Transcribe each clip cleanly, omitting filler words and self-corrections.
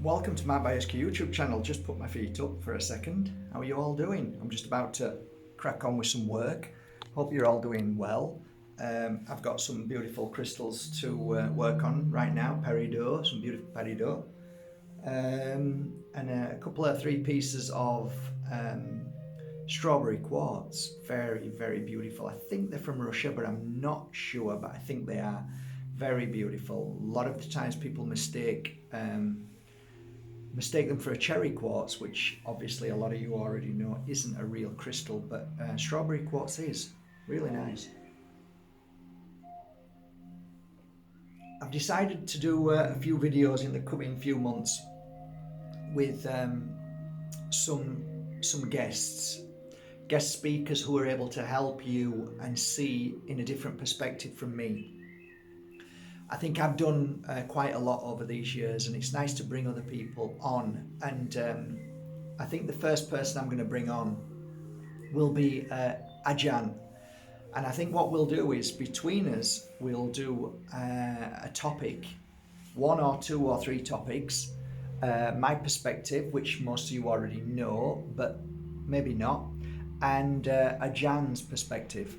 Welcome to my Bajerski YouTube channel. Just put my feet up for a second. How are you all doing? I'm just about to crack on with some work. Hope you're all doing well. I've got some beautiful crystals to work on right now. Peridot, some beautiful peridot. And a couple of 3 pieces of strawberry quartz. Very, very beautiful. I think they're from Russia, but I'm not sure, but I think they are very beautiful. A lot of the times people mistake them for a cherry quartz, which obviously a lot of you already know isn't a real crystal, but strawberry quartz is really nice. I've decided to do a few videos in the coming few months with some guest speakers who are able to help you and see in a different perspective from me. I think I've done quite a lot over these years, and it's nice to bring other people on. And I think the first person I'm going to bring on will be Ajahn. And I think what we'll do is, between us, we'll do a topic, 1 or 2 or 3 topics. My perspective, which most of you already know, but maybe not, and Ajahn's perspective.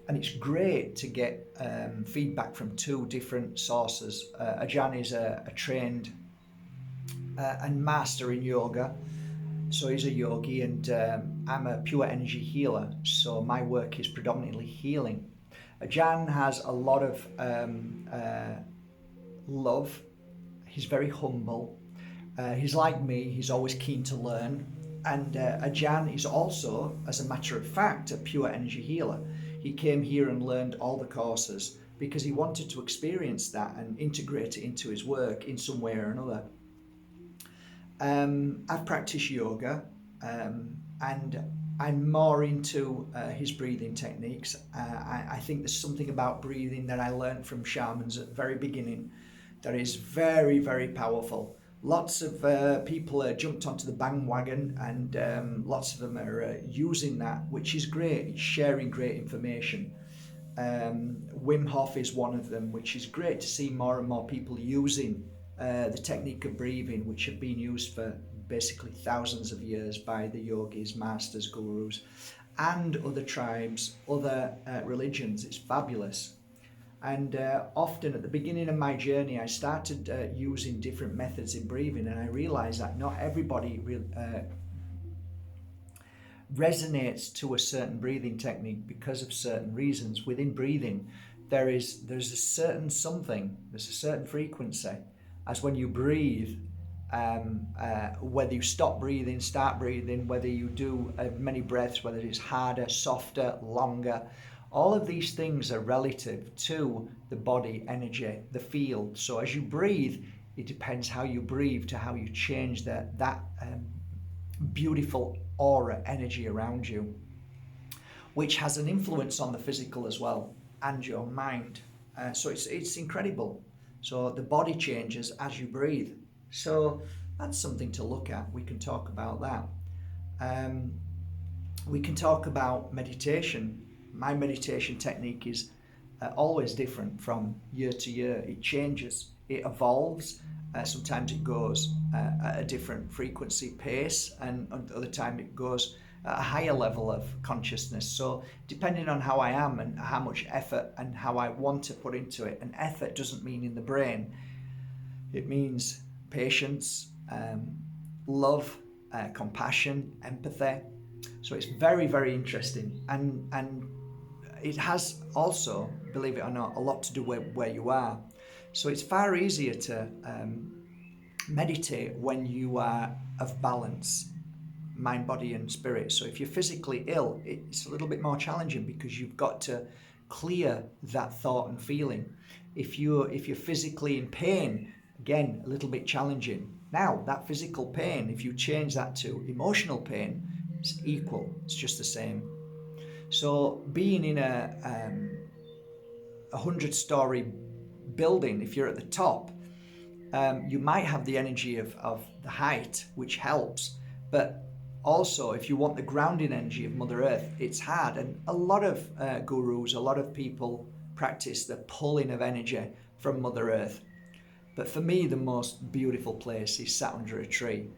And it's great to get feedback from 2 different sources. Ajahn is a trained and master in yoga. So he's a yogi, and I'm a pure energy healer. So my work is predominantly healing. Ajahn has a lot of love. He's very humble. He's like me. He's always keen to learn. And Ajahn is also, as a matter of fact, a pure energy healer. He came here and learned all the courses because he wanted to experience that and integrate it into his work in some way or another. I've practiced yoga, and I'm more into his breathing techniques. I think there's something about breathing that I learned from shamans at the very beginning that is very, very powerful. Lots of people jumped onto the bandwagon, and lots of them are using that, which is great. It's sharing great information. Wim Hof is one of them, which is great to see more and more people using the technique of breathing, which have been used for basically thousands of years by the yogis, masters, gurus, and other tribes, other religions. It's fabulous. And often at the beginning of my journey, I started using different methods in breathing, and I realized that not everybody resonates to a certain breathing technique because of certain reasons. Within breathing, there's a certain something, there's a certain frequency. As when you breathe, whether you stop breathing, start breathing, whether you do many breaths, whether it's harder, softer, longer, all of these things are relative to the body energy, the field. So as you breathe, it depends how you breathe to how you change that beautiful aura energy around you, which has an influence on the physical as well and your mind. So it's incredible. So the body changes as you breathe. So that's something to look at. We can talk about that. We can talk about meditation. My meditation technique is always different from year to year. It changes, it evolves. Sometimes it goes at a different frequency pace, and other time it goes at a higher level of consciousness. So depending on how I am and how much effort and how I want to put into it, and effort doesn't mean in the brain, it means patience, love, compassion, empathy. So it's very, very interesting, and it has also, believe it or not, a lot to do with where you are. So it's far easier to meditate when you are of balance, mind, body and spirit. So if you're physically ill, it's a little bit more challenging because you've got to clear that thought and feeling. If you're physically in pain, again, a little bit challenging. Now, that physical pain, if you change that to emotional pain, it's equal, it's just the same. So being in a 100-story building, if you're at the top, you might have the energy of the height, which helps, but also if you want the grounding energy of Mother Earth, it's hard. And a lot of gurus, a lot of people practice the pulling of energy from Mother Earth. But for me, the most beautiful place is sat under a tree.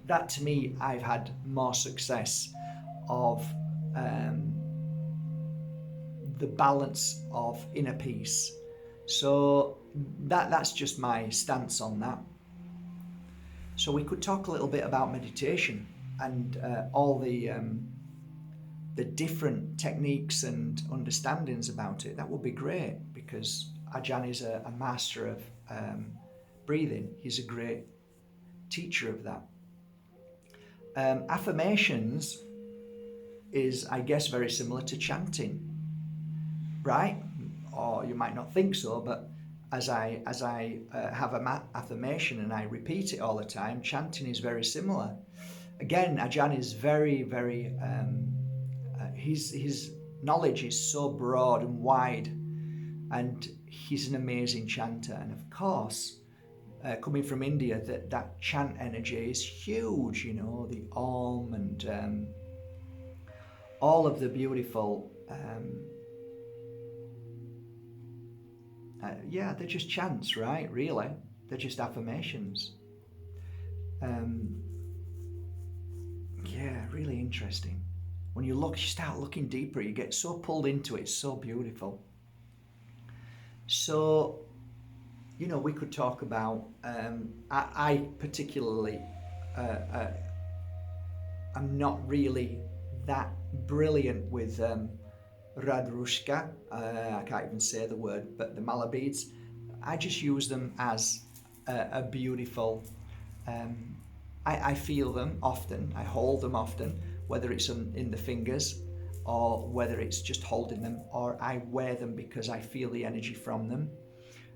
That to me, I've had more success of the balance of inner peace. So that's just my stance on that. So we could talk a little bit about meditation and all the different techniques and understandings about it. That would be great, because Ajahn is a master of breathing. He's a great teacher of that. Affirmations is, I guess, very similar to chanting, right? Or you might not think so, but as I have an affirmation and I repeat it all the time, chanting is very similar. Again, Ajahn is very, very, his knowledge is so broad and wide, and he's an amazing chanter. And of course, coming from India, that chant energy is huge, you know, the Om and all of the beautiful, yeah, they're just chants, right? Really, they're just affirmations. Yeah, really interesting. When you start looking deeper, you get so pulled into it. It's so beautiful. So, you know, we could talk about, I particularly, I'm not really that brilliant with Radrushka, I can't even say the word, but the mala beads. I just use them as a beautiful, I feel them often, I hold them often, whether it's in the fingers or whether it's just holding them, or I wear them because I feel the energy from them.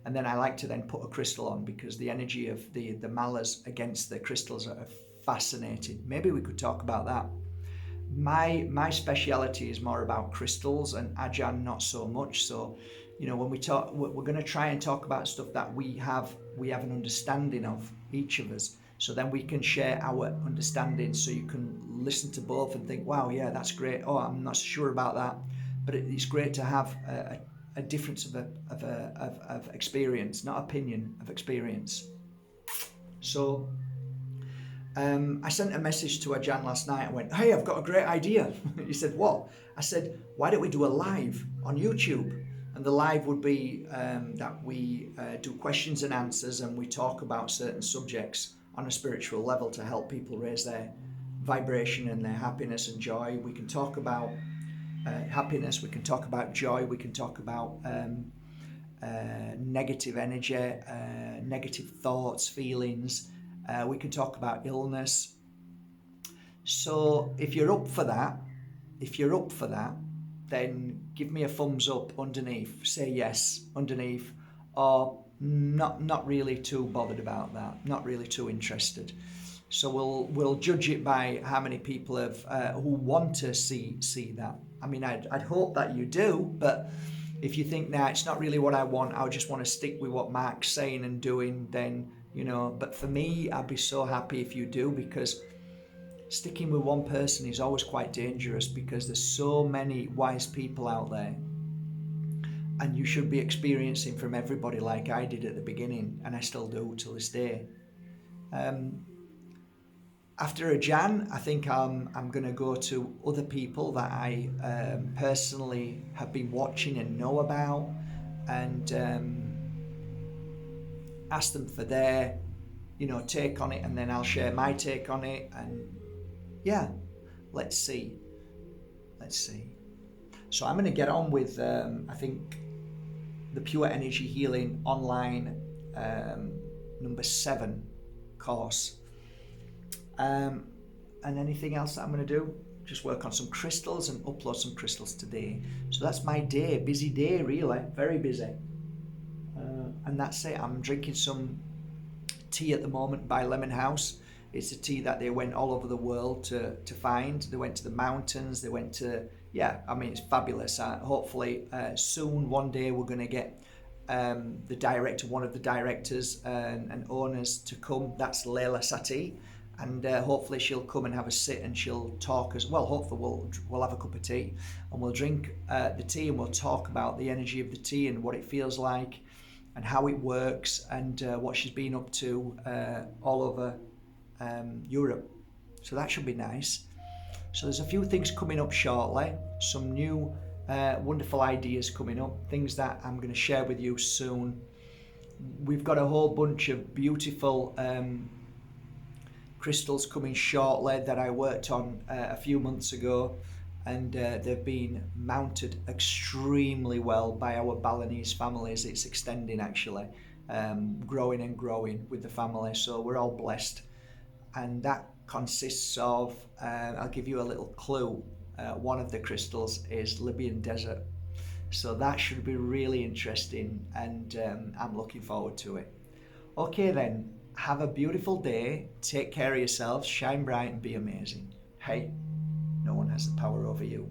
And then I like to then put a crystal on, because the energy of the malas against the crystals are fascinating. Maybe we could talk about that. My speciality is more about crystals, and Ajahn not so much. So, you know, when we talk, we're going to try and talk about stuff that we have an understanding of, each of us. So then we can share our understanding, so you can listen to both and think, wow, yeah, that's great. Oh, I'm not sure about that. But it's great to have a difference of experience, not opinion, of experience. So I sent a message to Ajahn last night and went, hey, I've got a great idea. He said, what? I said, why don't we do a live on YouTube? And the live would be that we do questions and answers, and we talk about certain subjects on a spiritual level to help people raise their vibration and their happiness and joy. We can talk about happiness, we can talk about joy, we can talk about negative energy, negative thoughts, feelings. We can talk about illness. So if you're up for that, then give me a thumbs up underneath. Say yes underneath, or not really too bothered about that. Not really too interested. So we'll judge it by how many people have who want to see that. I mean, I'd hope that you do, but if you think, nah, it's not really what I want, I just want to stick with what Mark's saying and doing, then, you know, but for me, I'd be so happy if you do, because sticking with one person is always quite dangerous, because there's so many wise people out there, and you should be experiencing from everybody, like I did at the beginning, and I still do till this day. After Ajahn, I think I'm going to go to other people that I personally have been watching and know about, and ask them for their, you know, take on it, and then I'll share my take on it, and yeah, let's see. So I'm going to get on with, I think, the Pure Energy Healing online number 7 course. And anything else that I'm going to do, just work on some crystals and upload some crystals today. So that's my day, busy day really, very busy. And that's it. I'm drinking some tea at the moment by Lemon House. It's a tea that they went all over the world to find. They went to the mountains, they went to, yeah, I mean, it's fabulous. Hopefully soon, one day, we're going to get the director, one of the directors and owners to come. That's Leila Sati. And hopefully she'll come and have a sit, and she'll talk as well. Hopefully we'll have a cup of tea, and we'll drink the tea, and we'll talk about the energy of the tea and what it feels like, and how it works, and what she's been up to all over Europe. So that should be nice. So there's a few things coming up shortly, some new wonderful ideas coming up, things that I'm going to share with you soon. We've got a whole bunch of beautiful crystals coming shortly that I worked on a few months ago, and they've been mounted extremely well by our Balinese families. It's extending actually, growing and growing with the family, so we're all blessed. And that consists of, I'll give you a little clue, one of the crystals is Libyan desert. So that should be really interesting, and I'm looking forward to it. Okay then, have a beautiful day, take care of yourselves, shine bright and be amazing. Hey, no one has the power over you.